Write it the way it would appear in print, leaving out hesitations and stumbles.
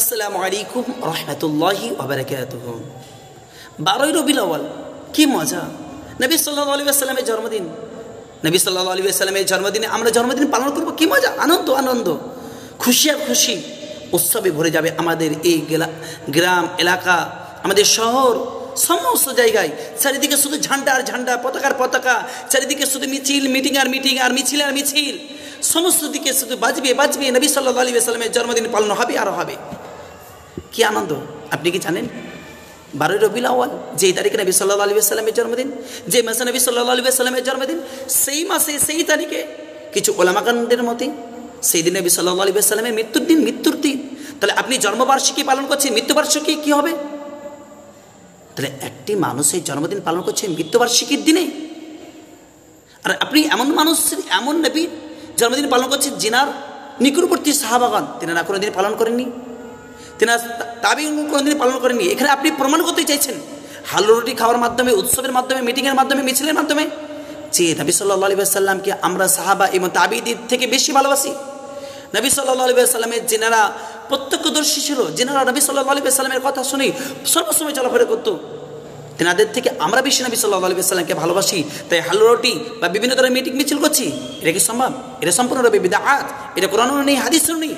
আসসালামু আলাইকুম রহমতুল্লাহি ওয়া বারাকাতুহু। 12ই রবিউল আউয়াল, কি মজা! নবী সাল্লাল্লাহু আলাইহি ওয়াসাল্লামের জন্মদিন। নবী সাল্লাল্লাহু আলাইহি ওয়াসাল্লামের জন্মদিনে আমরা জন্মদিন পালন করব, কি মজা! আনন্দ আনন্দ, খুশি আর খুশি, উৎসবে ভরে যাবে আমাদের এই গ্রাম এলাকা, আমাদের শহর, সমস্ত জায়গায়। চারিদিকে শুধু ঝান্ডা আর ঝান্ডা, পতাকার পতাকা, চারিদিকে শুধু মিছিল, মিটিং আর মিটিং, আর মিছিল আর মিছিল, সমস্ত দিকে শুধু বাজবে বাজবে। নবী সাল্লাল্লাহু আলাইহি ওয়াসাল্লামের জন্মদিন পালন হবে আর হবে। কি আনন্দ! আপনি কি জানেন 12ই রবিউল আউয়াল যেই তারিখে নবী সাল্লাল্লাহু আলাইহি ওয়াসাল্লামের জন্মদিন, যে মাসে নবী সাল্লাল্লাহু আলাইহি ওয়াসাল্লামের জন্মদিন, সেই মাসে সেই তারিখে কিছু ওলামাগণদের মতে সেই দিন নবী সাল্লাল্লাহু আলাইহি ওয়াসাল্লামের মৃত্যুর দিন। তাহলে আপনি জন্মবার্ষিকী পালন করছেন, মৃত্যুবার্ষিকী কি হবে? তাহলে একটি মানুষের জন্মদিন পালন করছে মৃত্যুবার্ষিকীর দিনে, আর আপনি এমন মানুষ, এমন নবীর জন্মদিন পালন করছেন যিনার নিকটবর্তী সাহাবাগণ তিনারা কোনোদিন পালন করেননি, তিনারা তাবিঈন কোনোদিন পালন করেননি। এখানে আপনি প্রমাণ করতে চাইছেন হালুয়া রুটি খাওয়ার মাধ্যমে, উৎসবের মাধ্যমে, মিটিংয়ের মাধ্যমে, মিছিলের মাধ্যমে যে নবী সাল্লাল্লাহু আলাইহি ওয়াসাল্লামকে আমরা সাহাবা এবং তাবিঈদের থেকে বেশি ভালোবাসি। নবী সাল্লাল্লাহু আলাইহি ওয়াসাল্লামের যিনারা প্রত্যক্ষদর্শী ছিল, যিনারা নবী সাল্লাল্লাহু আলাইহি ওয়াসাল্লামের কথা শুনে সর্বসময় চলাফেরা করতো, তেনাদের থেকে আমরা বেশি নবী সাল্লাল্লাহু আলাইহি ওয়াসাল্লামকে ভালোবাসি। তাই হালুয়া রুটি বা বিভিন্ন ধরনের মিটিং মিছিল করছি, এটা কি সম্ভব? এটা সম্পূর্ণরূপে বিদআত, এটা কোরআনেও নেই, হাদিসেও নেই।